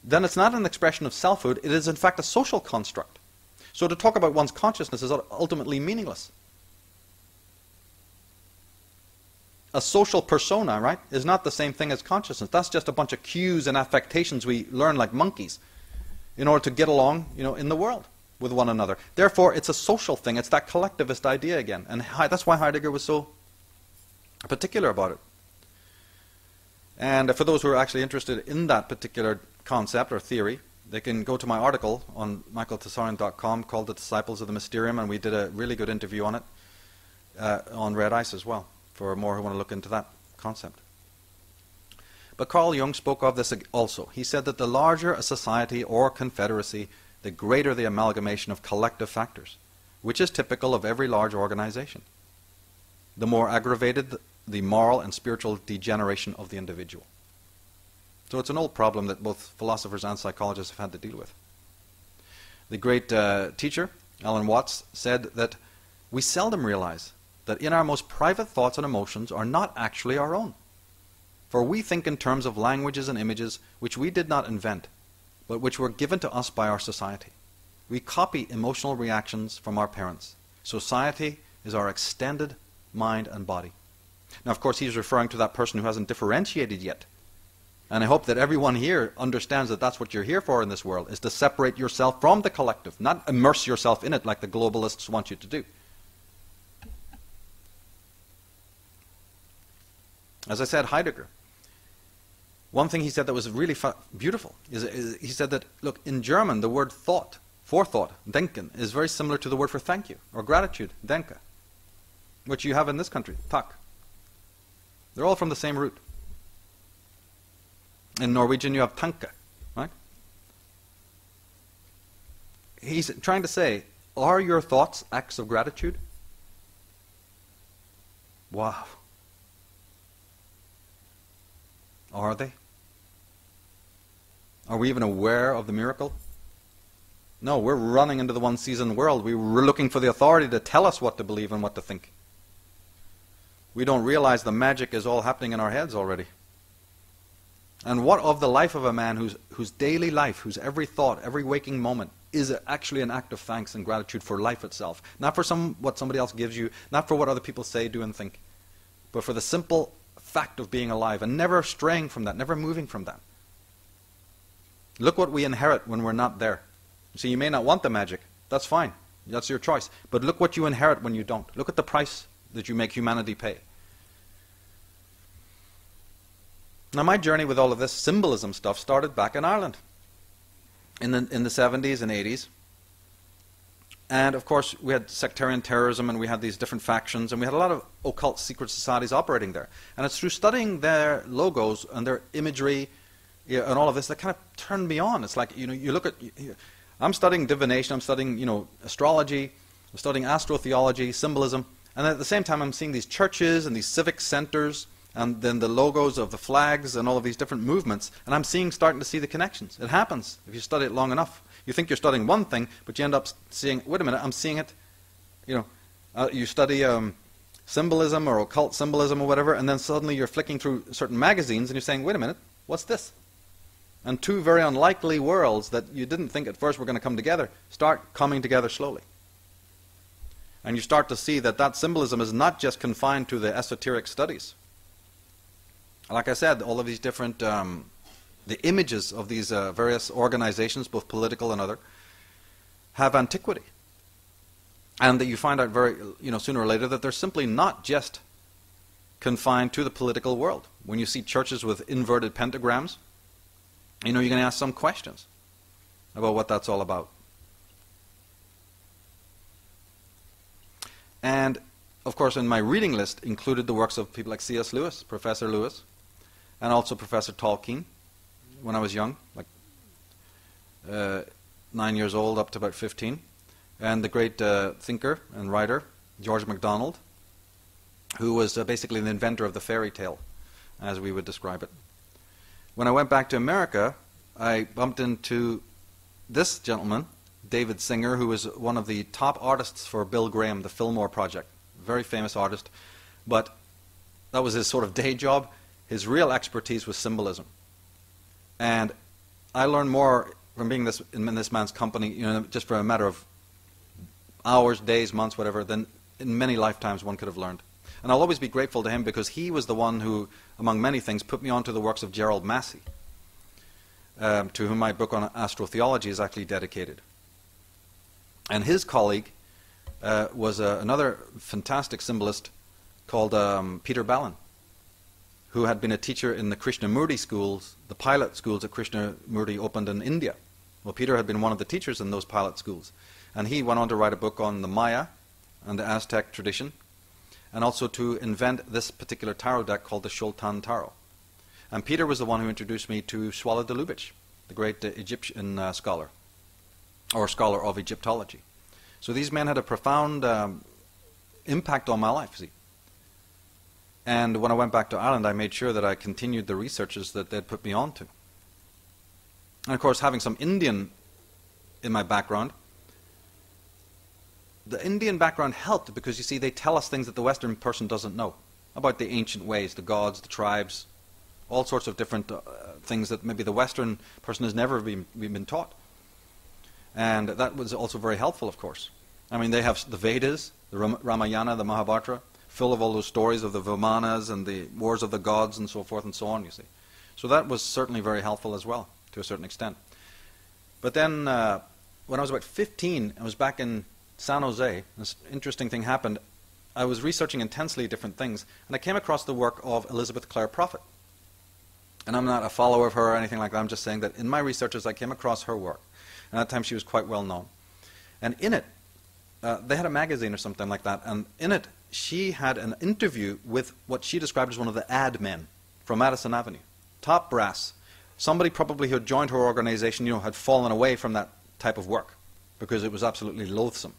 then it's not an expression of selfhood, it is in fact a social construct. So to talk about one's consciousness is ultimately meaningless. A social persona, right, is not the same thing as consciousness. That's just a bunch of cues and affectations we learn like monkeys in order to get along, in the world with one another. Therefore, it's a social thing. It's that collectivist idea again. And that's why Heidegger was so particular about it. And for those who are actually interested in that particular concept or theory, they can go to my article on majkltsarion.com called The Disciples of the Mysterium, and we did a really good interview on it on Red Ice as well, for more who want to look into that concept. But Carl Jung spoke of this also. He said that the larger a society or confederacy, the greater the amalgamation of collective factors, which is typical of every large organization. The more aggravated the moral and spiritual degeneration of the individual. So it's an old problem that both philosophers and psychologists have had to deal with. The great teacher, Alan Watts, said that we seldom realize that in our most private thoughts and emotions are not actually our own. For we think in terms of languages and images which we did not invent, but which were given to us by our society. We copy emotional reactions from our parents. Society is our extended mind and body. Now, of course, he's referring to that person who hasn't differentiated yet. And I hope that everyone here understands that that's what you're here for in this world, is to separate yourself from the collective, not immerse yourself in it like the globalists want you to do. As I said, Heidegger, one thing he said that was really beautiful is he said that, look, in German, the word thought, forethought, denken, is very similar to the word for thank you, or gratitude, denke, which you have in this country, tak. They're all from the same root. In Norwegian, you have tanke, right? He's trying to say, are your thoughts acts of gratitude? Wow. Are they? Are we even aware of the miracle? No, we're running into the one-season world. We're looking for the authority to tell us what to believe and what to think. We don't realize the magic is all happening in our heads already. And what of the life of a man whose daily life, whose every thought, every waking moment is actually an act of thanks and gratitude for life itself? Not for what somebody else gives you, not for what other people say, do, and think, but for the simple fact of being alive and never straying from that, never moving from that. Look what we inherit when we're not there. See, you may not want the magic. That's fine. That's your choice. But look what you inherit when you don't. Look at the price that you make humanity pay. Now, my journey with all of this symbolism stuff started back in Ireland in the 70s and 80s. And, of course, we had sectarian terrorism, and we had these different factions, and we had a lot of occult secret societies operating there. And it's through studying their logos and their imagery and all of this that kind of turned me on. It's like, you look at... I'm studying divination, I'm studying, astrology, I'm studying astrotheology, symbolism, and at the same time I'm seeing these churches and these civic centers, and then the logos of the flags and all of these different movements, and I'm starting to see the connections. It happens if you study it long enough. You think you're studying one thing, but you end up seeing, wait a minute, I'm seeing it, you study symbolism or occult symbolism or whatever, and then suddenly you're flicking through certain magazines and you're saying, wait a minute, what's this? And two very unlikely worlds that you didn't think at first were going to come together start coming together slowly. And you start to see that symbolism is not just confined to the esoteric studies. Like I said, all of these different, the images of these various organizations, both political and other, have antiquity. And that you find out sooner or later that they're simply not just confined to the political world. When you see churches with inverted pentagrams, you're going to ask some questions about what that's all about. And, of course, in my reading list included the works of people like C.S. Lewis, Professor Lewis, and also Professor Tolkien when I was young, like 9 years old up to about 15, and the great thinker and writer, George MacDonald, who was basically the inventor of the fairy tale, as we would describe it. When I went back to America, I bumped into this gentleman, David Singer, who was one of the top artists for Bill Graham, the Fillmore Project. Very famous artist. But that was his sort of day job. His real expertise was symbolism. And I learned more from being in this man's company, just for a matter of hours, days, months, whatever, than in many lifetimes one could have learned. And I'll always be grateful to him because he was the one who, among many things, put me onto the works of Gerald Massey, to whom my book on astrotheology is actually dedicated. And his colleague was another fantastic symbolist called Peter Ballin, who had been a teacher in the Krishnamurti schools, the pilot schools that Krishnamurti opened in India. Well, Peter had been one of the teachers in those pilot schools. And he went on to write a book on the Maya and the Aztec tradition, and also to invent this particular tarot deck called the Shultan Tarot. And Peter was the one who introduced me to Swala de Lubitsch, the great Egyptian scholar, or scholar of Egyptology. So these men had a profound impact on my life, see. And when I went back to Ireland, I made sure that I continued the researches that they'd put me on to. And of course, having some Indian in my background, the Indian background helped because, you see, they tell us things that the Western person doesn't know about the ancient ways, the gods, the tribes, all sorts of different things that maybe the Western person has never been taught. And that was also very helpful, of course. I mean, they have the Vedas, the Ramayana, the Mahabharata, full of all those stories of the Vimanas and the wars of the gods and so forth and so on, you see. So that was certainly very helpful as well, to a certain extent. But then, when I was about 15, I was back in San Jose. This interesting thing happened. I was researching intensely different things, and I came across the work of Elizabeth Clare Prophet. And I'm not a follower of her or anything like that. I'm just saying that in my researches, I came across her work. And at that time, she was quite well known. And in it, they had a magazine or something like that, and in it, she had an interview with what she described as one of the ad men from Madison Avenue. Top brass. Somebody probably who had joined her organization, had fallen away from that type of work because it was absolutely loathsome.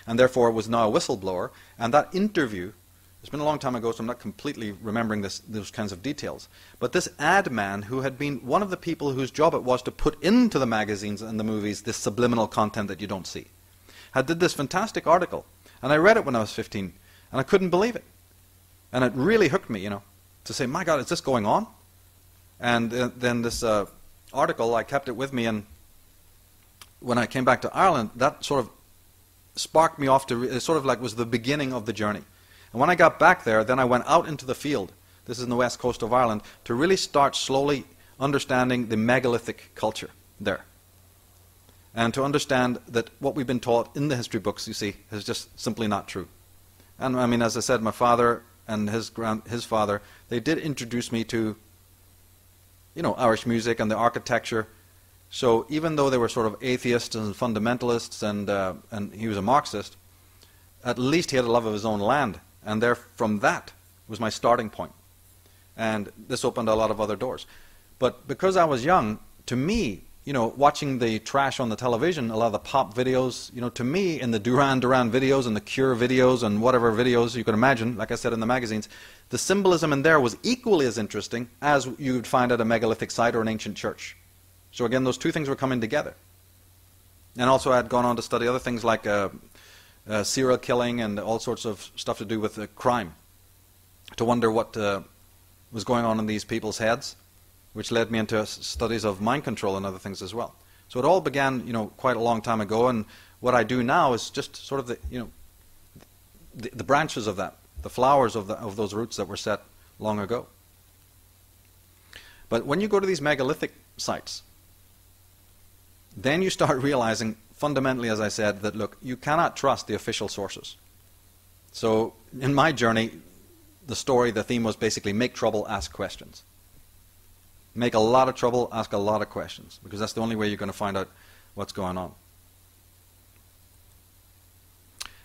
And therefore was now a whistleblower. And that interview, it's been a long time ago, so I'm not completely remembering those kinds of details. But this ad man, who had been one of the people whose job it was to put into the magazines and the movies this subliminal content that you don't see, had did this fantastic article. And I read it when I was 15, and I couldn't believe it. And it really hooked me, to say, my God, is this going on? And then this article, I kept it with me, and when I came back to Ireland, that sort of sparked me off to, it sort of like was the beginning of the journey. And when I got back there, then I went out into the field, this is in the west coast of Ireland, to really start slowly understanding the megalithic culture there. And to understand that what we've been taught in the history books, you see, is just simply not true. And I mean, as I said, my father and his father, they did introduce me to, Irish music and the architecture. So even though they were sort of atheists and fundamentalists, and he was a Marxist, at least he had a love of his own land. And there, from that was my starting point. And this opened a lot of other doors. But because I was young, to me, watching the trash on the television, a lot of the pop videos, to me, in the Duran Duran videos and the Cure videos and whatever videos you could imagine, like I said in the magazines, the symbolism in there was equally as interesting as you would find at a megalithic site or an ancient church. So again, those two things were coming together. And also I had gone on to study other things like serial killing and all sorts of stuff to do with crime, to wonder what was going on in these people's heads, which led me into studies of mind control and other things as well. So it all began, quite a long time ago, and what I do now is just sort of the branches of that, the flowers of those roots that were set long ago. But when you go to these megalithic sites, then you start realizing fundamentally, as I said, that look, you cannot trust the official sources. So in my journey, the theme was basically make trouble, ask questions. Make a lot of trouble, ask a lot of questions, because that's the only way you're going to find out what's going on.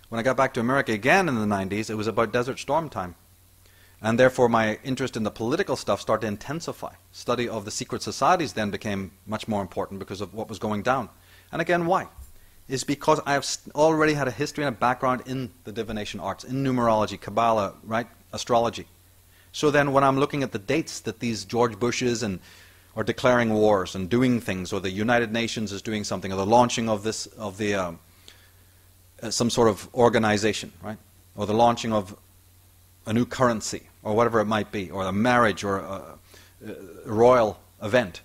When I got back to America again in the 90s, it was about Desert Storm time. And therefore my interest in the political stuff started to intensify. Study of the secret societies then became much more important because of what was going down. And again, why? It's because I have already had a history and a background in the divination arts, in numerology, Kabbalah, right, astrology. So then when I'm looking at the dates that these George Bushes are declaring wars and doing things, or the United Nations is doing something, or the launching of some sort of organization, right? Or the launching of a new currency, or whatever it might be, or a marriage, or a royal event.